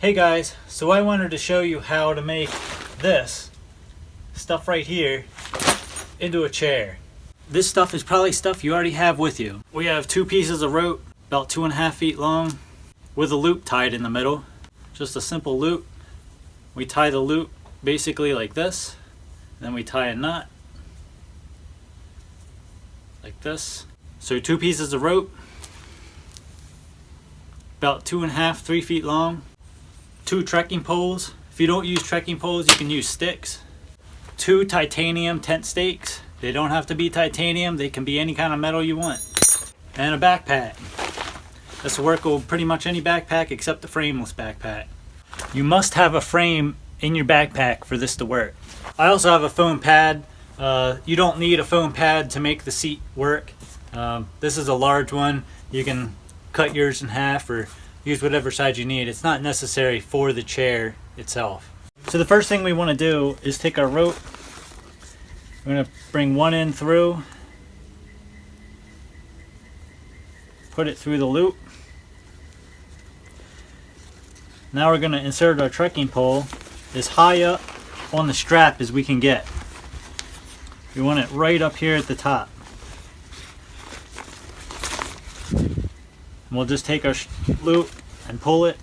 Hey guys, so I wanted to show you how to make this stuff right here into a chair. This stuff is probably stuff you already have with you. We have 2 pieces of rope about 2.5 feet long with a loop tied in the middle. Just a simple loop. We tie the loop basically like this. Then we tie a knot like this. So 2 pieces of rope about 2.5, 3 feet long. 2 trekking poles. If you don't use trekking poles, you can use sticks. 2 titanium tent stakes. They don't have to be titanium, they can be any kind of metal you want. And a backpack. This will work with pretty much any backpack except the frameless backpack. You must have a frame in your backpack for this to work. I also have a foam pad. You don't need a foam pad to make the seat work. This is a large one. You can cut yours in half or use whatever size you need. It's not necessary for the chair itself. So the first thing we want to do is take our rope. We're going to bring one end through, put it through the loop. Now we're going to insert our trekking pole as high up on the strap as we can get. We want it right up here at the top. And we'll just take our loop and pull it.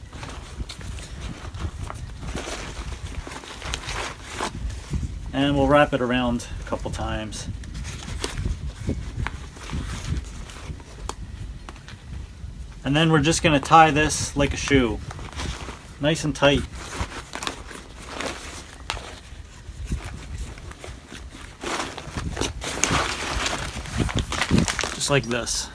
And we'll wrap it around a couple times. And then we're just going to tie this like a shoe. Nice and tight. Just like this.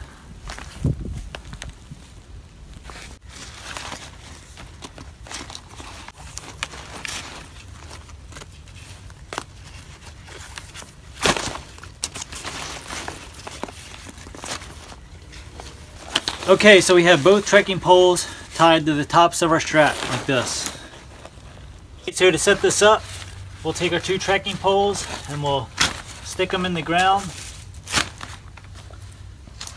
Okay, so we have both trekking poles tied to the tops of our strap like this. So to set this up, we'll take our 2 trekking poles and we'll stick them in the ground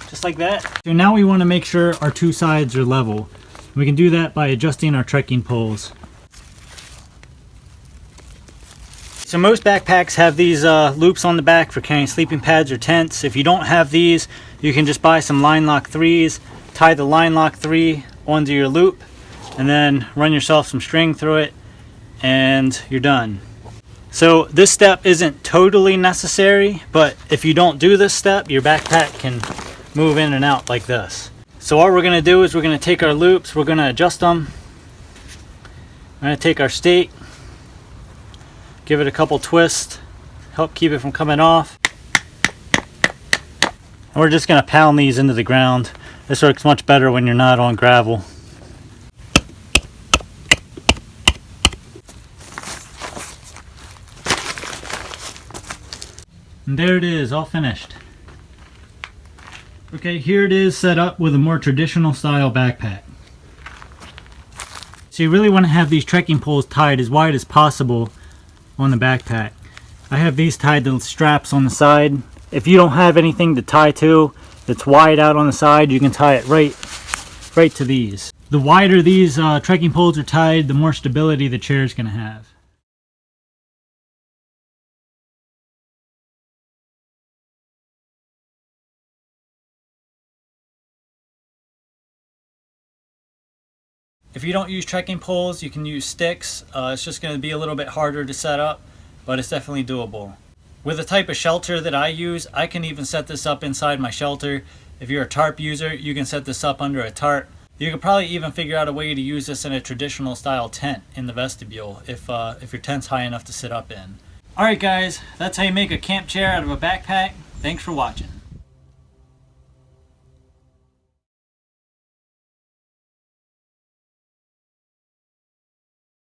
just like that. So now we want to make sure our 2 sides are level. We can do that by adjusting our trekking poles. So most backpacks have these loops on the back for carrying sleeping pads or tents. If you don't have these, you can just buy some line lock 3s. Tie the line lock 3 onto your loop and then run yourself some string through it and you're done. So this step isn't totally necessary, but if you don't do this step, your backpack can move in and out like this. So what we're going to do is we're going to take our loops, we're going to adjust them. We're going to take our stake, give it a couple twists, help keep it from coming off. And we're just going to pound these into the ground. This works much better when you're not on gravel. And there it is, all finished. Okay, here it is set up with a more traditional style backpack. So you really want to have these trekking poles tied as wide as possible on the backpack. I have these tied to straps on the side. If you don't have anything to tie to that's wide out on the side, you can tie it right to these. The wider these trekking poles are tied, the more stability the chair is going to have. If you don't use trekking poles, you can use sticks. It's just going to be a little bit harder to set up, but it's definitely doable. With the type of shelter that I use, I can even set this up inside my shelter. If you're a tarp user, you can set this up under a tarp. You could probably even figure out a way to use this in a traditional style tent in the vestibule if your tent's high enough to sit up in. Alright guys, that's how you make a camp chair out of a backpack. Thanks for watching.